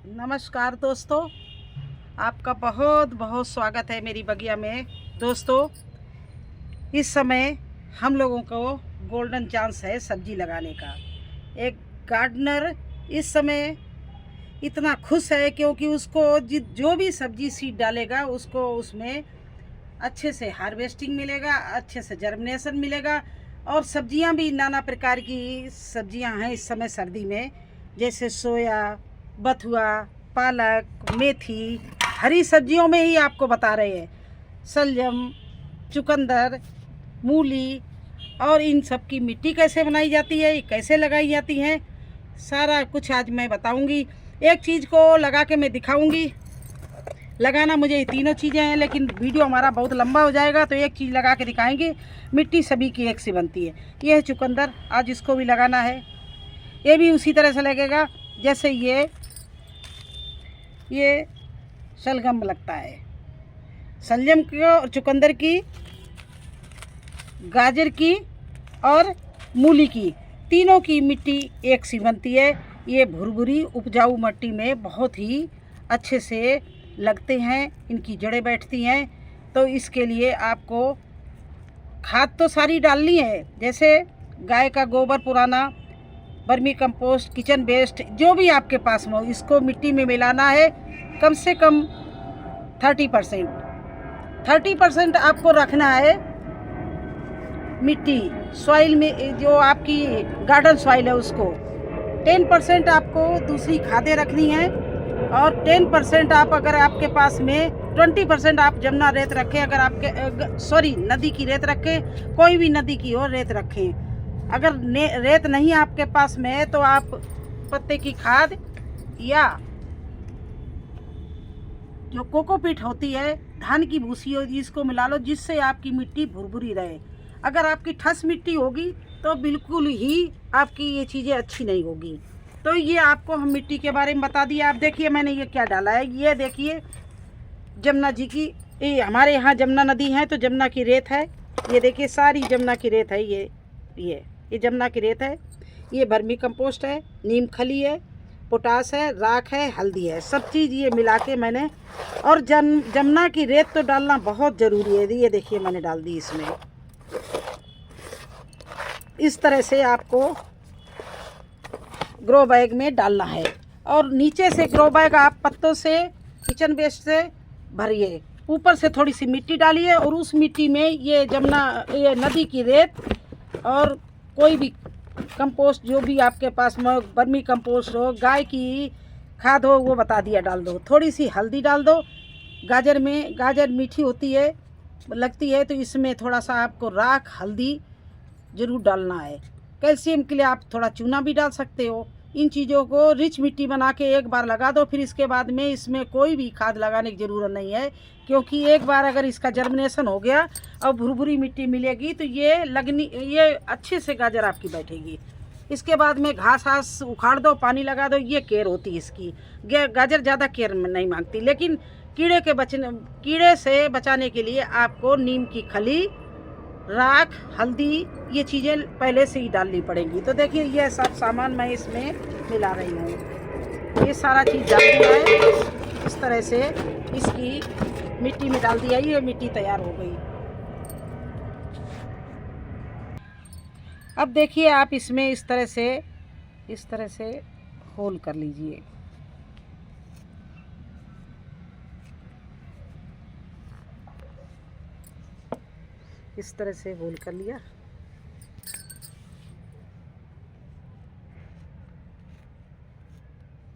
नमस्कार दोस्तों, आपका बहुत बहुत स्वागत है मेरी बगिया में। दोस्तों, इस समय हम लोगों को गोल्डन चांस है सब्जी लगाने का। एक गार्डनर इस समय इतना खुश है क्योंकि उसको जो भी सब्जी सीड डालेगा उसको उसमें अच्छे से हार्वेस्टिंग मिलेगा, अच्छे से जर्मिनेशन मिलेगा। और सब्जियां भी नाना प्रकार की सब्जियां हैं इस समय सर्दी में, जैसे सोया, बथुआ, पालक, मेथी। हरी सब्जियों में ही आपको बता रहे हैं शलजम, चुकंदर, मूली। और इन सब की मिट्टी कैसे बनाई जाती है, कैसे लगाई जाती है, सारा कुछ आज मैं बताऊंगी। एक चीज़ को लगा के मैं दिखाऊंगी। लगाना मुझे ये तीनों चीज़ें हैं, लेकिन वीडियो हमारा बहुत लंबा हो जाएगा, तो एक चीज़ लगा के दिखाएंगे। मिट्टी सभी की एक सी बनती है। ये है चुकंदर, आज इसको भी लगाना है। ये भी उसी तरह से लगेगा जैसे ये शलगम लगता है। शलजम की और चुकंदर की, गाजर की और मूली की, तीनों की मिट्टी एक सी बनती है। ये भुरभुरी उपजाऊ मिट्टी में बहुत ही अच्छे से लगते हैं, इनकी जड़ें बैठती हैं। तो इसके लिए आपको खाद तो सारी डालनी है, जैसे गाय का गोबर पुराना, वर्मी कंपोस्ट, किचन वेस्ट, जो भी आपके पास में हो, इसको मिट्टी में मिलाना है। कम से कम 30% आपको रखना है मिट्टी सॉइल में, जो आपकी गार्डन सॉइल है उसको। 10% आपको दूसरी खादें रखनी हैं, और 10% आप, अगर आपके पास में 20% आप जमुना रेत रखें। अगर आपके नदी की रेत रखें, कोई भी नदी की हो रेत रखें। अगर रेत नहीं आपके पास में है तो आप पत्ते की खाद या जो कोकोपीट होती है, धान की भूसी होगी, इसको मिला लो, जिससे आपकी मिट्टी भुरभुरी रहे। अगर आपकी ठस मिट्टी होगी तो बिल्कुल ही आपकी ये चीज़ें अच्छी नहीं होगी। तो ये आपको हम मिट्टी के बारे में बता दिया। आप देखिए मैंने ये क्या डाला है। ये देखिए जमुना जी की, ये हमारे यहाँ जमुना नदी है तो जमुना की रेत है। ये देखिए सारी जमुना की रेत है। ये जमुना की रेत है। ये वर्मी कंपोस्ट है, नीम खली है, पोटास है, राख है, हल्दी है, सब चीज़ ये मिला के मैंने। और जमुना की रेत तो डालना बहुत ज़रूरी है। ये देखिए मैंने डाल दी इसमें। इस तरह से आपको ग्रो बैग में डालना है, और नीचे से ग्रो बैग आप पत्तों से, किचन वेस्ट से भरिए। ऊपर से थोड़ी सी मिट्टी डालिए, और उस मिट्टी में ये ये नदी की रेत और कोई भी कंपोस्ट जो भी आपके पास में, वर्मी कंपोस्ट हो, गाय की खाद हो, वो बता दिया डाल दो। थोड़ी सी हल्दी डाल दो। गाजर मीठी होती है, लगती है, तो इसमें थोड़ा सा आपको राख, हल्दी ज़रूर डालना है। कैल्शियम के लिए आप थोड़ा चूना भी डाल सकते हो। इन चीज़ों को रिच मिट्टी बना के एक बार लगा दो, फिर इसके बाद में इसमें कोई भी खाद लगाने की ज़रूरत नहीं है, क्योंकि एक बार अगर इसका जर्मिनेशन हो गया और भुरभुरी मिट्टी मिलेगी तो ये अच्छे से गाजर आपकी बैठेगी। इसके बाद में घास उखाड़ दो, पानी लगा दो। ये केयर होती है इसकी। गाजर ज़्यादा केयर नहीं मांगती, लेकिन कीड़े से बचाने के लिए आपको नीम की खली, राख, हल्दी, ये चीज़ें पहले से ही डालनी पड़ेंगी। तो देखिए ये सब सामान मैं इसमें मिला रही हूँ। ये सारा चीज़ डाल दिया है। इस तरह से इसकी मिट्टी में डाल दिया। ये मिट्टी तैयार हो गई। अब देखिए आप इसमें इस तरह से होल कर लीजिए। इस तरह से होल कर लिया।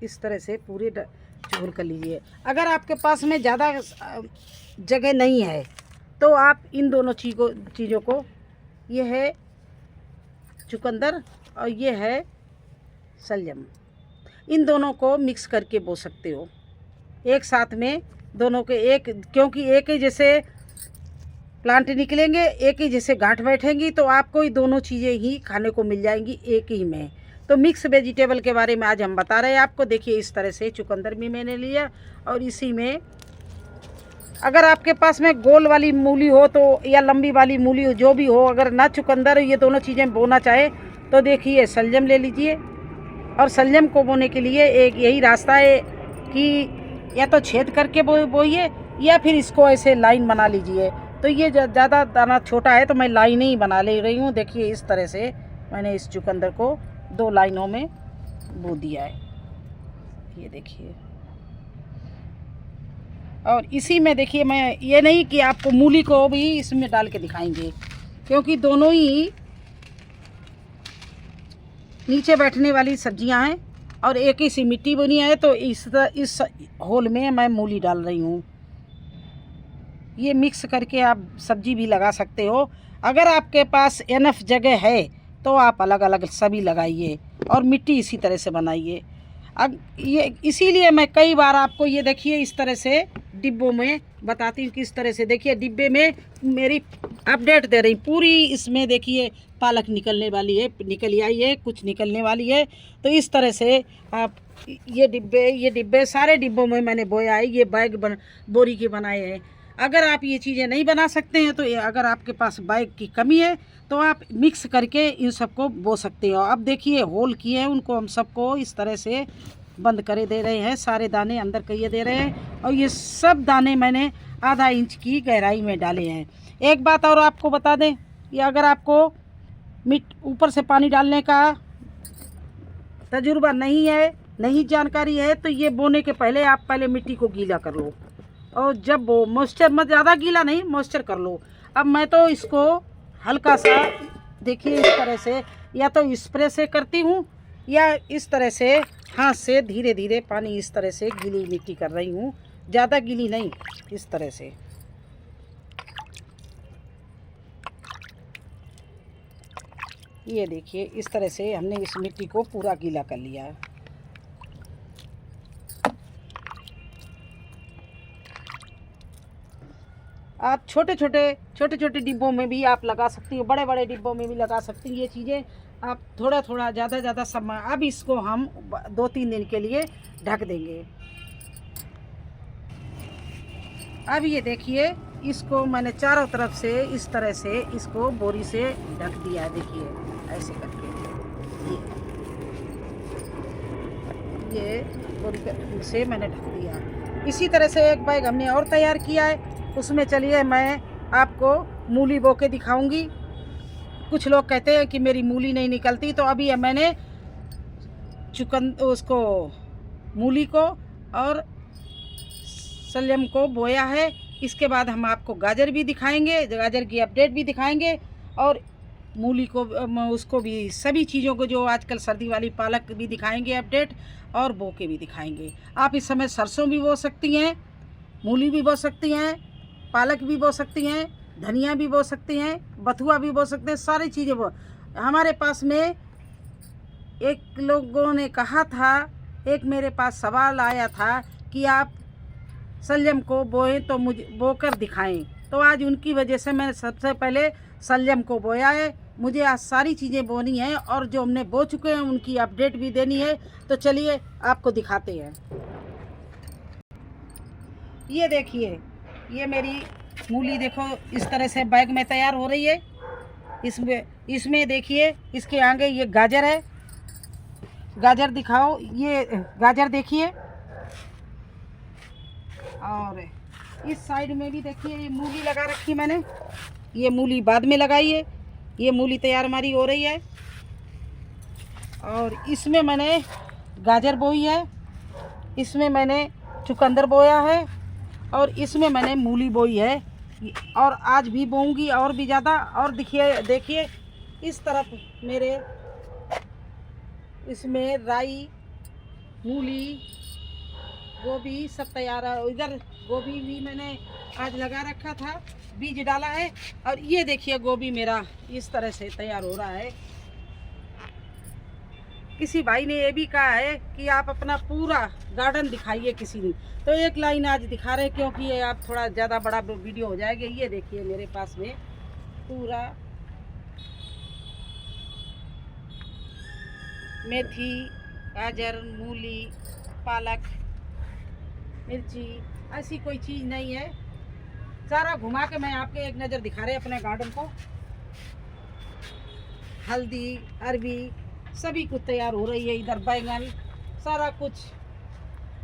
इस तरह से पूरे होल कर लीजिए। अगर आपके पास में ज़्यादा जगह नहीं है तो आप इन दोनों चीज़ों को, ये है चुकंदर और ये है शलजम, इन दोनों को मिक्स करके बो सकते हो एक साथ में। दोनों के क्योंकि एक ही जैसे प्लांट निकलेंगे, एक ही जैसे गांठ बैठेंगी, तो आपको ये दोनों चीज़ें ही खाने को मिल जाएंगी एक ही में। तो मिक्स वेजिटेबल के बारे में आज हम बता रहे हैं आपको। देखिए इस तरह से चुकंदर भी मैंने लिया, और इसी में अगर आपके पास में गोल वाली मूली हो तो, या लंबी वाली मूली हो, जो भी हो, अगर ना चुकंदर ये दोनों चीज़ें बोना चाहे तो देखिए शलजम ले लीजिए। और शलजम को बोने के लिए एक यही रास्ता है, कि या तो छेद करके बोइए या फिर इसको ऐसे लाइन बना लीजिए। तो ये ज़्यादा दाना छोटा है तो मैं लाइन ही बना ले रही हूँ। देखिए इस तरह से मैंने इस चुकंदर को 2 लाइनों में बो दिया है, ये देखिए। और इसी में देखिए, मैं ये नहीं कि आपको मूली को भी इसमें डाल के दिखाएंगे, क्योंकि दोनों ही नीचे बैठने वाली सब्जियां हैं और एक ही सी मिट्टी बनी है। तो इस होल में मैं मूली डाल रही हूँ। ये मिक्स करके आप सब्जी भी लगा सकते हो। अगर आपके पास एनफ जगह है तो आप अलग अलग सभी लगाइए और मिट्टी इसी तरह से बनाइए। अब ये इसीलिए मैं कई बार आपको ये देखिए इस तरह से डिब्बों में बताती हूँ, किस तरह से। देखिए डिब्बे में मेरी अपडेट दे रही पूरी। इसमें देखिए पालक निकलने वाली है, निकल आई है, कुछ निकलने वाली है। तो इस तरह से आप ये डिब्बे सारे डिब्बों में मैंने बोया है। ये बैग बोरी के बनाए हैं। अगर आप ये चीज़ें नहीं बना सकते हैं तो अगर आपके पास बैग की कमी है तो आप मिक्स करके इन सबको बो सकते हो। अब देखिए होल किए हैं, उनको हम सबको इस तरह से बंद करे दे रहे हैं। सारे दाने अंदर करिए दे रहे हैं और ये सब दाने मैंने आधा इंच की गहराई में डाले हैं। एक बात और आपको बता दें कि अगर आपको ऊपर से पानी डालने का तजुर्बा नहीं है, नहीं जानकारी है, तो ये बोने के पहले आप पहले मिट्टी को गीला कर लो। और जब वो मॉइस्चर मत ज़्यादा गीला नहीं, मॉइस्चर कर लो। अब मैं तो इसको हल्का सा देखिए इस तरह से या तो स्प्रे से करती हूँ या इस तरह से हाथ से धीरे धीरे पानी इस तरह से गीली मिट्टी कर रही हूँ। ज़्यादा गीली नहीं, इस तरह से। ये देखिए इस तरह से हमने इस मिट्टी को पूरा गीला कर लिया है। आप छोटे छोटे डिब्बों में भी आप लगा सकती हो, बड़े बड़े डिब्बों में भी लगा सकती हैं। ये चीज़ें आप थोड़ा थोड़ा ज़्यादा समय। अब इसको हम 2-3 दिन के लिए ढक देंगे। अब ये देखिए इसको मैंने चारों तरफ से इस तरह से इसको बोरी से ढक दिया है। देखिए ऐसे करके ये बोरी से मैंने ढक दिया। इसी तरह से एक बैग हमने और तैयार किया है। उसमें चलिए मैं आपको मूली बो के दिखाऊंगी। कुछ लोग कहते हैं कि मेरी मूली नहीं निकलती, तो अभी मैंने उसको मूली को और शलजम को बोया है। इसके बाद हम आपको गाजर भी दिखाएंगे, गाजर की अपडेट भी दिखाएंगे और मूली को उसको भी, सभी चीज़ों को जो आजकल सर्दी वाली पालक भी दिखाएंगे अपडेट, और बो के भी दिखाएंगे। आप इस समय सरसों भी बो सकती हैं, मूली भी बो सकती हैं, पालक भी बो सकती हैं, धनिया भी बो सकती हैं, बथुआ भी बो सकते हैं, सारी चीज़ें बो। हमारे पास में एक लोगों ने कहा था, एक मेरे पास सवाल आया था कि आप शलजम को बोएं तो मुझे बोकर दिखाएं। तो आज उनकी वजह से मैंने सबसे पहले शलजम को बोया है। मुझे आज सारी चीज़ें बोनी हैं और जो हमने बो चुके हैं उनकी अपडेट भी देनी है। तो चलिए आपको दिखाते हैं। ये देखिए ये मेरी मूली देखो इस तरह से बैग में तैयार हो रही है। इसमें देखिए इसके आगे ये गाजर है। गाजर दिखाओ, ये गाजर देखिए। और इस साइड में भी देखिए ये मूली लगा रखी मैंने। ये मूली बाद में लगाई है। ये मूली तैयार हमारी हो रही है। और इसमें मैंने गाजर बोई है, इसमें मैंने चुकंदर बोया है और इसमें मैंने मूली बोई है और आज भी बोऊंगी और भी ज़्यादा। और देखिए इस तरफ मेरे इसमें राई, मूली, गोभी सब तैयार है। इधर गोभी भी मैंने आज लगा रखा था, बीज डाला है। और ये देखिए गोभी मेरा इस तरह से तैयार हो रहा है। किसी भाई ने ये भी कहा है कि आप अपना पूरा गार्डन दिखाइए किसी ने, तो एक लाइन आज दिखा रहे क्योंकि ये आप थोड़ा ज़्यादा बड़ा वीडियो हो जाएगा। ये देखिए मेरे पास में पूरा मेथी, गाजर, मूली, पालक, मिर्ची, ऐसी कोई चीज़ नहीं है। सारा घुमा के मैं आपके एक नज़र दिखा रहे अपने गार्डन को। हल्दी, अरबी सभी कुछ तैयार हो रही है। इधर बैंगन, सारा कुछ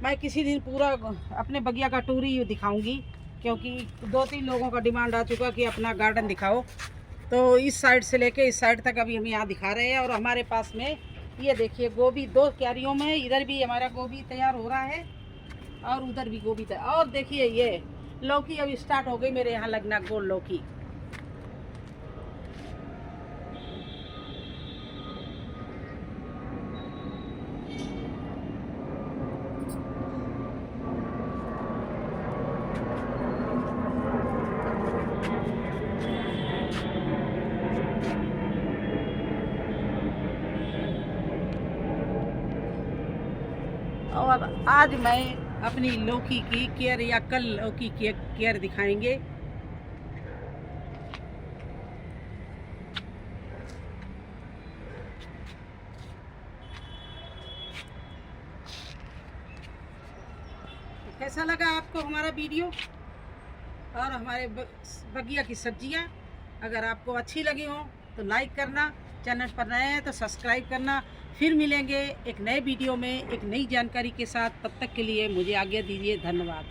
मैं किसी दिन पूरा अपने बगिया का टूर ही दिखाऊंगी, क्योंकि 2-3 लोगों का डिमांड आ चुका कि अपना गार्डन दिखाओ। तो इस साइड से लेके इस साइड तक अभी हम यहाँ दिखा रहे हैं। और हमारे पास में ये देखिए गोभी 2 क्यारियों में, इधर भी हमारा गोभी तैयार हो रहा है और उधर भी गोभी तैयार। और देखिए ये लौकी अभी स्टार्ट हो गई मेरे यहाँ लगना, गोल लौकी। और आज मैं अपनी लौकी की केयर, या कल लौकी की केयर दिखाएंगे। कैसा लगा आपको हमारा वीडियो और हमारे बगिया की सब्जियां? अगर आपको अच्छी लगी हो तो लाइक करना, चैनल पर नए हैं तो सब्सक्राइब करना। फिर मिलेंगे एक नए वीडियो में एक नई जानकारी के साथ। तब तक के लिए मुझे आज्ञा दीजिए। धन्यवाद।